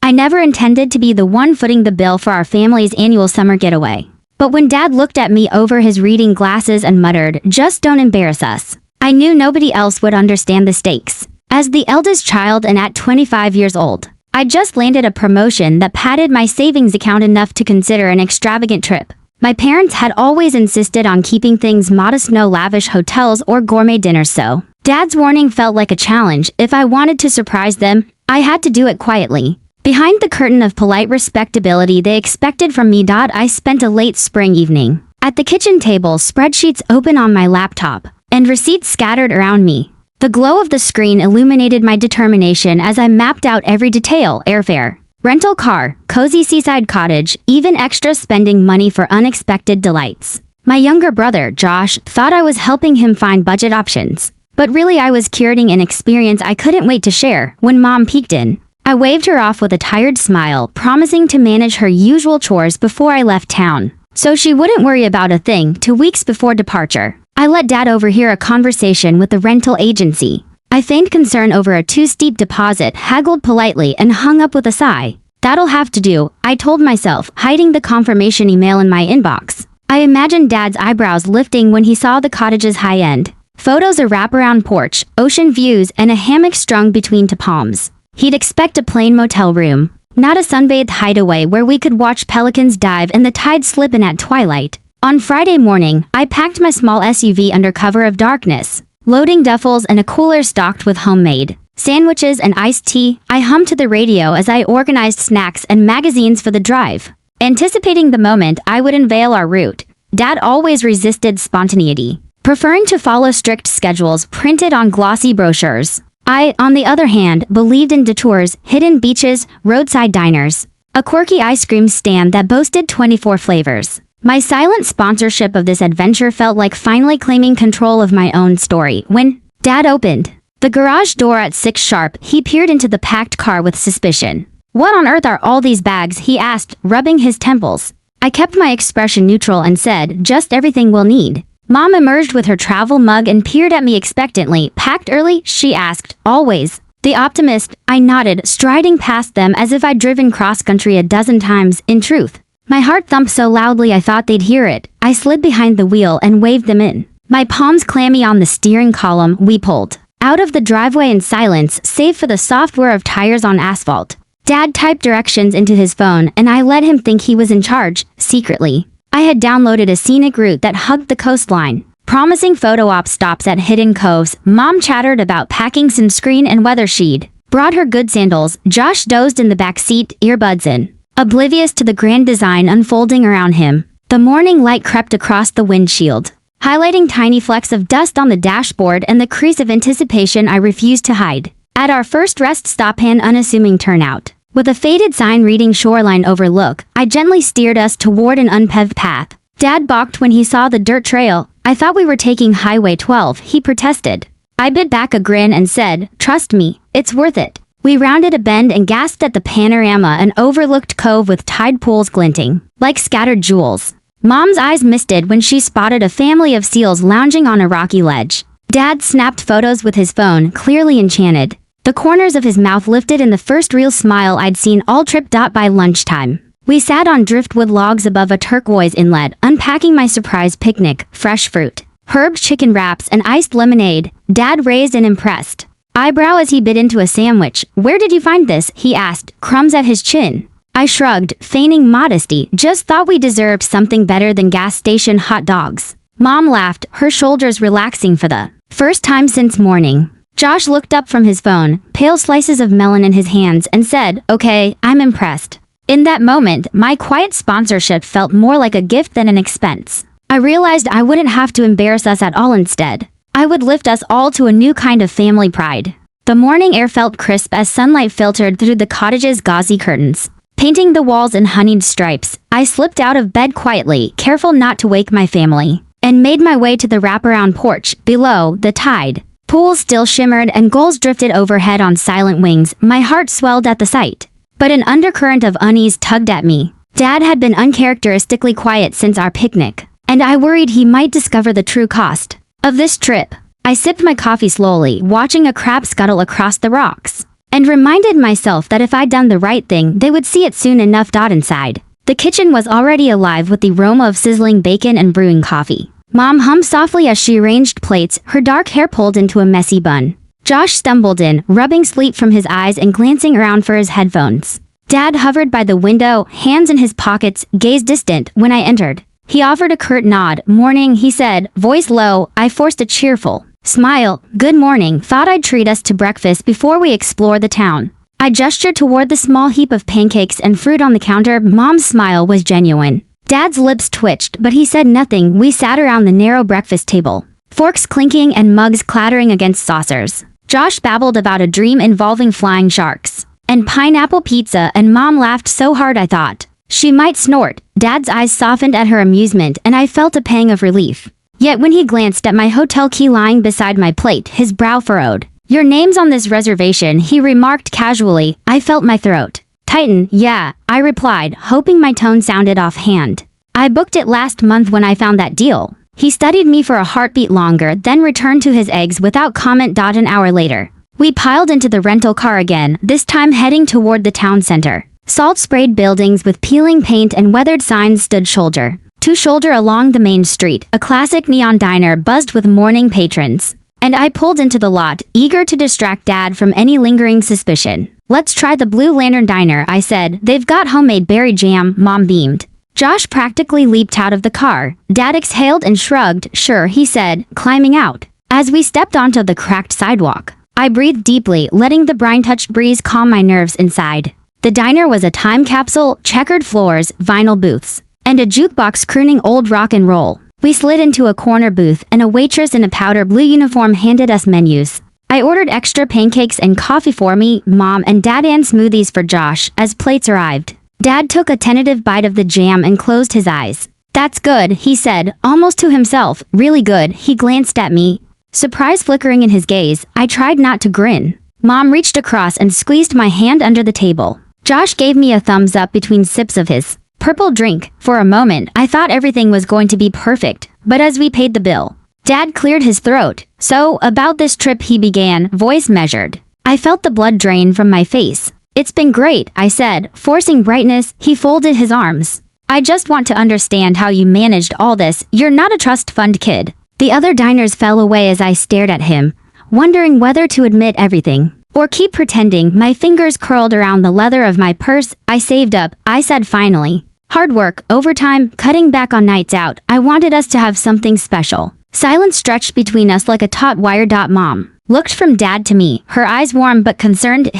I never intended to be the one footing the bill for our family's annual summer getaway. But when Dad looked at me over his reading glasses and muttered, "Just don't embarrass us," I knew nobody else would understand the stakes. As the eldest child and at 25 years old, I just landed a promotion that padded my savings account enough to consider an extravagant trip. My parents had always insisted on keeping things modest, no lavish hotels or gourmet dinners, so Dad's warning felt like a challenge. If I wanted to surprise them, I had to do it quietly. Behind the curtain of polite respectability they expected from me. I spent a late spring evening at the kitchen table, spreadsheets open on my laptop, and receipts scattered around me. The glow of the screen illuminated my determination as I mapped out every detail: airfare, rental car, cozy seaside cottage, even extra spending money for unexpected delights. My younger brother, Josh, thought I was helping him find budget options. But really I was curating an experience I couldn't wait to share. When Mom peeked in, I waved her off with a tired smile, promising to manage her usual chores before I left town, so she wouldn't worry about a thing. 2 weeks before departure, I let Dad overhear a conversation with the rental agency. I feigned concern over a too steep deposit, haggled politely, and hung up with a sigh. "That'll have to do," I told myself, hiding the confirmation email in my inbox. I imagined Dad's eyebrows lifting when he saw the cottage's high-end photos, a wraparound porch, ocean views, and a hammock strung between two palms. He'd expect a plain motel room, not a sunbathed hideaway where we could watch pelicans dive and the tide slip in at twilight. On Friday morning, I packed my small SUV under cover of darkness, loading duffels and a cooler stocked with homemade sandwiches and iced tea. I hummed to the radio as I organized snacks and magazines for the drive, anticipating the moment I would unveil our route. Dad always resisted spontaneity, preferring to follow strict schedules printed on glossy brochures. I, on the other hand, believed in detours, hidden beaches, roadside diners, a quirky ice cream stand that boasted 24 flavors. My silent sponsorship of this adventure felt like finally claiming control of my own story. When Dad opened the garage door at 6 sharp, he peered into the packed car with suspicion. "What on earth are all these bags?" he asked, rubbing his temples. I kept my expression neutral and said, "Just everything we'll need." Mom emerged with her travel mug and peered at me expectantly. "Packed early?" she asked. "Always." The optimist, I nodded, striding past them as if I'd driven cross-country a dozen times. In truth, my heart thumped so loudly I thought they'd hear it. I slid behind the wheel and waved them in. My palms clammy on the steering column, we pulled out of the driveway in silence, save for the soft whir of tires on asphalt. Dad typed directions into his phone, and I let him think he was in charge. Secretly, I had downloaded a scenic route that hugged the coastline, promising photo op stops at hidden coves. Mom chattered about packing sunscreen and weather. She'd brought her good sandals. Josh dozed in the back seat, earbuds in, oblivious to the grand design unfolding around him. The morning light crept across the windshield, highlighting tiny flecks of dust on the dashboard and the crease of anticipation I refused to hide. At our first rest stop, an unassuming turnout, with a faded sign reading Shoreline Overlook, I gently steered us toward an unpaved path. Dad balked when he saw the dirt trail. "I thought we were taking Highway 12, he protested. I bit back a grin and said, "Trust me, it's worth it." We rounded a bend and gasped at the panorama, an overlooked cove with tide pools glinting like scattered jewels. Mom's eyes misted when she spotted a family of seals lounging on a rocky ledge. Dad snapped photos with his phone, clearly enchanted. The corners of his mouth lifted in the first real smile I'd seen all trip. By lunchtime, we sat on driftwood logs above a turquoise inlet, unpacking my surprise picnic: fresh fruit, herb chicken wraps, and iced lemonade. Dad raised an impressed eyebrow as he bit into a sandwich. "Where did you find this?" he asked, crumbs at his chin. I shrugged, feigning modesty. "Just thought we deserved something better than gas station hot dogs." Mom laughed, her shoulders relaxing for the first time since morning. Josh looked up from his phone, pale slices of melon in his hands, and said, "Okay, I'm impressed." In that moment, my quiet sponsorship felt more like a gift than an expense. I realized I wouldn't have to embarrass us at all. Instead, I would lift us all to a new kind of family pride. The morning air felt crisp as sunlight filtered through the cottage's gauzy curtains, painting the walls in honeyed stripes. I slipped out of bed quietly, careful not to wake my family, and made my way to the wraparound porch. Below, the tide pools still shimmered and gulls drifted overhead on silent wings. My heart swelled at the sight, but an undercurrent of unease tugged at me. Dad had been uncharacteristically quiet since our picnic, and I worried he might discover the true cost of this trip. I sipped my coffee slowly, watching a crab scuttle across the rocks. and reminded myself that if I'd done the right thing, they would see it soon enough. Inside, the kitchen was already alive with the aroma of sizzling bacon and brewing coffee. Mom hummed softly as she arranged plates, her dark hair pulled into a messy bun. Josh stumbled in, rubbing sleep from his eyes and glancing around for his headphones. Dad hovered by the window, hands in his pockets, gaze distant, when I entered. He offered a curt nod. "Morning," he said, voice low. I forced a cheerful smile. "Good morning. Thought I'd treat us to breakfast before we explore the town." I gestured toward the small heap of pancakes and fruit on the counter. Mom's smile was genuine. Dad's lips twitched, but he said nothing. We sat around the narrow breakfast table, forks clinking and mugs clattering against saucers. Josh babbled about a dream involving flying sharks and pineapple pizza, and Mom laughed so hard I thought she might snort. Dad's eyes softened at her amusement, and I felt a pang of relief. Yet when he glanced at my hotel key lying beside my plate, his brow furrowed. "Your name's on this reservation," he remarked casually. I felt my throat tighten. "Yeah," I replied, hoping my tone sounded offhand. "I booked it last month when I found that deal." He studied me for a heartbeat longer, then returned to his eggs without comment. An hour later, we piled into the rental car again, this time heading toward the town center. Salt-sprayed buildings with peeling paint and weathered signs stood shoulder to shoulder along the main street. A classic neon diner buzzed with morning patrons, and I pulled into the lot, eager to distract Dad from any lingering suspicion. "Let's try the Blue Lantern Diner," I said. "They've got homemade berry jam," Mom beamed. Josh practically leaped out of the car. Dad exhaled and shrugged. "Sure," he said, climbing out. As we stepped onto the cracked sidewalk, I breathed deeply, letting the brine-touched breeze calm my nerves inside. The diner was a time capsule, checkered floors, vinyl booths, and a jukebox crooning old rock and roll. We slid into a corner booth, and a waitress in a powder blue uniform handed us menus. I ordered extra pancakes and coffee for me, Mom, and Dad, and smoothies for Josh. As plates arrived, Dad took a tentative bite of the jam and closed his eyes. "That's good," he said, almost to himself. "Really good." He glanced at me, surprise flickering in his gaze. I tried not to grin. Mom reached across and squeezed my hand under the table. Josh gave me a thumbs up between sips of his purple drink. For a moment, I thought everything was going to be perfect, but as we paid the bill, Dad cleared his throat. "So, about this trip," he began, voice measured. I felt the blood drain from my face. "It's been great," I said, forcing brightness. He folded his arms. "I just want to understand how you managed all this. You're not a trust fund kid." The other diners fell away as I stared at him, wondering whether to admit everything or keep pretending. My fingers curled around the leather of my purse. "I saved up," I said finally. "Hard work, overtime, cutting back on nights out. I wanted us to have something special." Silence stretched between us like a taut wire. Mom looked from Dad to me, her eyes warm but concerned.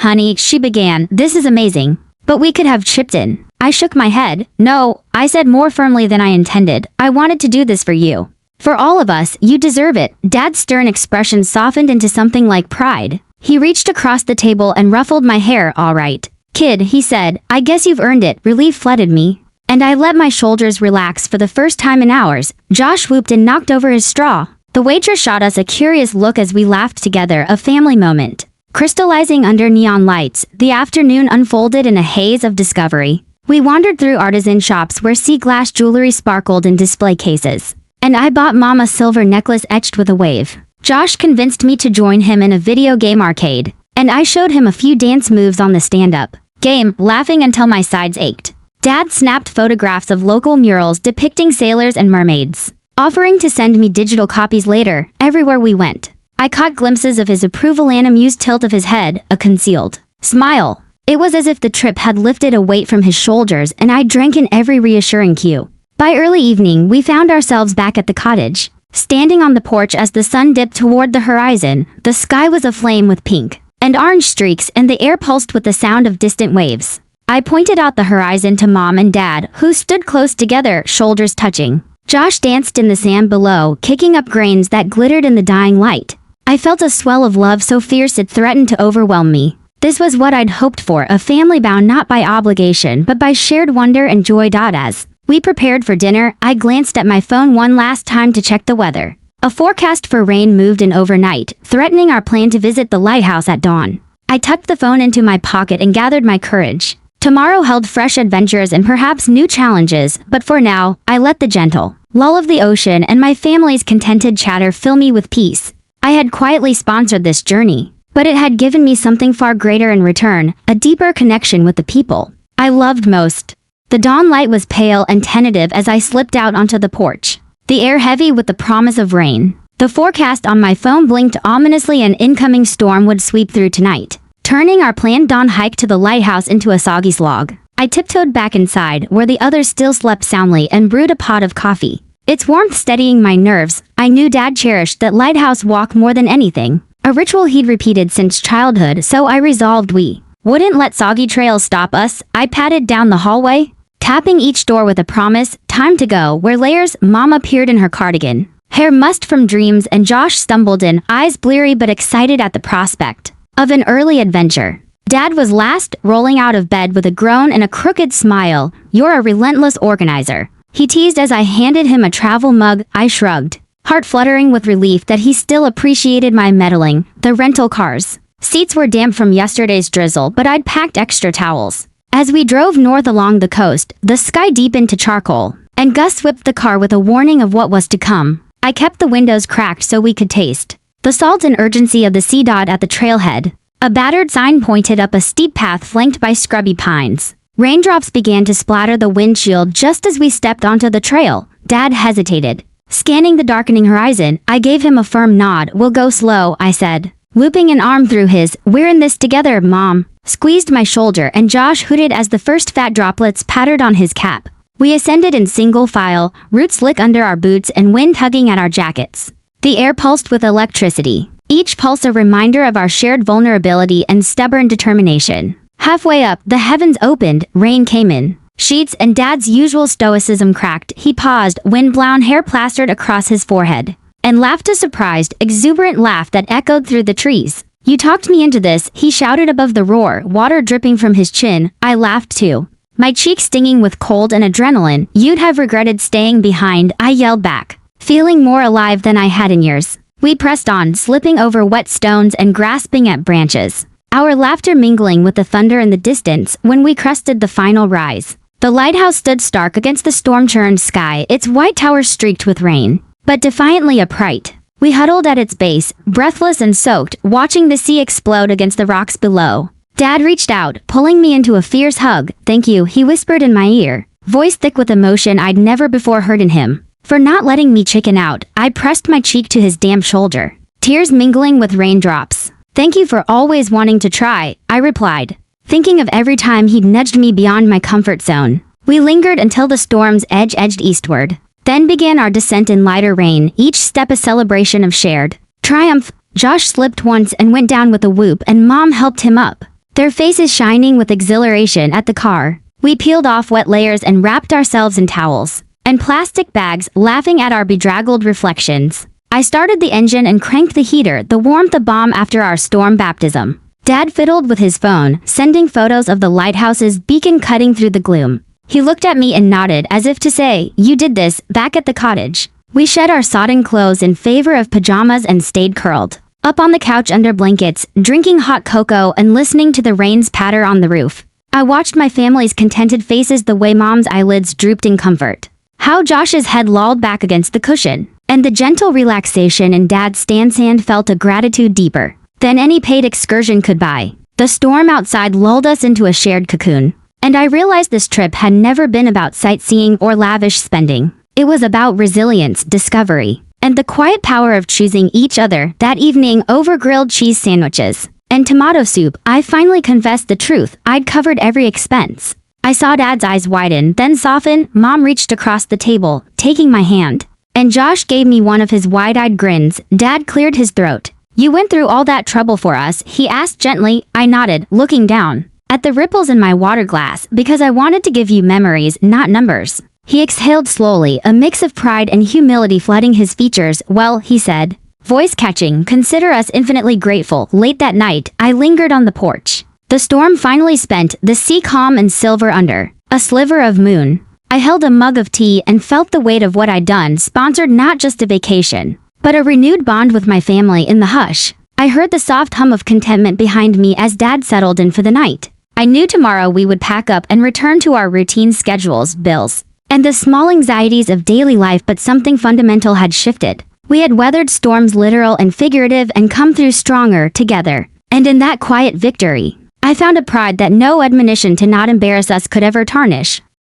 Honey," she began, "this is amazing, but we could have chipped in." I shook my head. "No," I said more firmly than I intended. "I wanted to do this for you. For all of us. You deserve it." Dad's stern expression softened into something like pride. He reached across the table and ruffled my hair. "All right, kid," he said, "I guess you've earned it." Relief flooded me, and I let my shoulders relax for the first time in hours. Josh whooped and knocked over his straw. The waitress shot us a curious look as we laughed together, a family moment crystallizing under neon lights. The afternoon unfolded in a haze of discovery. We wandered through artisan shops where sea glass jewelry sparkled in display cases, and I bought Mom a silver necklace etched with a wave. Josh convinced me to join him in a video game arcade, and I showed him a few dance moves on the stand-up game, laughing until my sides ached. Dad snapped photographs of local murals depicting sailors and mermaids, offering to send me digital copies later. Everywhere we went, I caught glimpses of his approval, an amused tilt of his head, a concealed smile. It was as if the trip had lifted a weight from his shoulders, and I drank in every reassuring cue. By early evening, we found ourselves back at the cottage, standing on the porch as the sun dipped toward the horizon. The sky was aflame with pink and orange streaks, and the air pulsed with the sound of distant waves. I pointed out the horizon to Mom and Dad, who stood close together, shoulders touching. Josh danced in the sand below, kicking up grains that glittered in the dying light. I felt a swell of love so fierce it threatened to overwhelm me. This was what I'd hoped for, a family bound not by obligation but by shared wonder and joy. As we prepared for dinner, I glanced at my phone one last time to check the weather. A forecast for rain moved in overnight, threatening our plan to visit the lighthouse at dawn. I tucked the phone into my pocket and gathered my courage. Tomorrow held fresh adventures and perhaps new challenges, but for now, I let the gentle lull of the ocean and my family's contented chatter fill me with peace. I had quietly sponsored this journey, But it had given me something far greater in return, a deeper connection with the people I loved most. The dawn light was pale and tentative as I slipped out onto the porch, the air heavy with the promise of rain. The forecast on my phone blinked ominously. An incoming storm would sweep through tonight, turning our planned dawn hike to the lighthouse into a soggy slog. I tiptoed back inside, where the others still slept soundly, and brewed a pot of coffee. Its warmth steadying my nerves. I knew Dad cherished that lighthouse walk more than anything, a ritual he'd repeated since childhood, so I resolved we wouldn't let soggy trails stop us. I padded down the hallway, tapping each door with a promise. Time to go. Where layers? Mom appeared in her cardigan, hair mussed from dreams, and Josh stumbled in, eyes bleary but excited at the prospect of an early adventure. Dad was last, rolling out of bed with a groan and a crooked smile. You're a relentless organizer, he teased as I handed him a travel mug. I shrugged, heart fluttering with relief that he still appreciated my meddling. The rental cars seats were damp from yesterday's drizzle, but I'd packed extra towels. As we drove north along the coast, the sky deepened to charcoal, and gusts whipped the car with a warning of what was to come. I kept the windows cracked so we could taste the salt and urgency of the sea. At the trailhead, a battered sign pointed up a steep path flanked by scrubby pines. Raindrops began to splatter the windshield just as we stepped onto the trail. Dad hesitated, scanning the darkening horizon. I gave him a firm nod. We'll go slow, I said, looping an arm through his. We're in this together. Mom squeezed my shoulder, and Josh hooted as the first fat droplets pattered on his cap. We ascended in single file, roots slick under our boots and wind tugging at our jackets. The air pulsed with electricity, each pulse a reminder of our shared vulnerability and stubborn determination. Halfway up, the heavens opened, rain came in sheets, and Dad's usual stoicism cracked. He paused, wind-blown hair plastered across his forehead, and laughed a surprised, exuberant laugh that echoed through the trees. You talked me into this, he shouted above the roar, water dripping from his chin. I laughed too, my cheeks stinging with cold and adrenaline. You'd have regretted staying behind, I yelled back, feeling more alive than I had in years. We pressed on, slipping over wet stones and grasping at branches, our laughter mingling with the thunder in the distance. When we crested the final rise, the lighthouse stood stark against the storm-churned sky, its white towers streaked with rain, but defiantly upright. We huddled at its base, breathless and soaked, watching the sea explode against the rocks below. Dad reached out, pulling me into a fierce hug. Thank you, he whispered in my ear, voice thick with emotion I'd never before heard in him, for not letting me chicken out. I pressed my cheek to his damp shoulder, tears mingling with raindrops. Thank you for always wanting to try, I replied, thinking of every time he'd nudged me beyond my comfort zone. We lingered until the storm's edge edged eastward, then began our descent in lighter rain, each step a celebration of shared triumph. Josh slipped once and went down with a whoop, and Mom helped him up, their faces shining with exhilaration at the car. We peeled off wet layers and wrapped ourselves in towels and plastic bags, laughing at our bedraggled reflections. I started the engine and cranked the heater, the warmth a balm after our storm baptism. Dad fiddled with his phone, sending photos of the lighthouse's beacon cutting through the gloom. He looked at me and nodded as if to say, you did this. Back at the cottage, we shed our sodden clothes in favor of pajamas and stayed curled up on the couch under blankets, drinking hot cocoa and listening to the rain's patter on the roof. I watched my family's contented faces, the way Mom's eyelids drooped in comfort, how Josh's head lolled back against the cushion, and the gentle relaxation in Dad's stance. Hand felt a gratitude deeper than any paid excursion could buy. The storm outside lulled us into a shared cocoon, and I realized this trip had never been about sightseeing or lavish spending. It was about resilience, discovery, and the quiet power of choosing each other. That evening, over grilled cheese sandwiches and tomato soup, I finally confessed the truth. I'd covered every expense. I saw Dad's eyes widen, then soften. Mom reached across the table, taking my hand, and Josh gave me one of his wide-eyed grins. Dad cleared his throat. You went through all that trouble for us, he asked gently. I nodded, looking down at the ripples in my water glass, because I wanted to give you memories, not numbers. He exhaled slowly, a mix of pride and humility flooding his features. Well, he said, voice catching, consider us infinitely grateful. Late that night, I lingered on the porch. The storm finally spent, the sea calm and silver under a sliver of moon. I held a mug of tea and felt the weight of what I'd done, sponsored not just a vacation, but a renewed bond with my family. In the hush, I heard the soft hum of contentment behind me as Dad settled in for the night. I knew tomorrow we would pack up and return to our routine schedules, bills, and the small anxieties of daily life, but something fundamental had shifted. We had weathered storms, literal and figurative, and come through stronger together. And in that quiet victory, I found a pride that no admonition to not embarrass us could ever tarnish.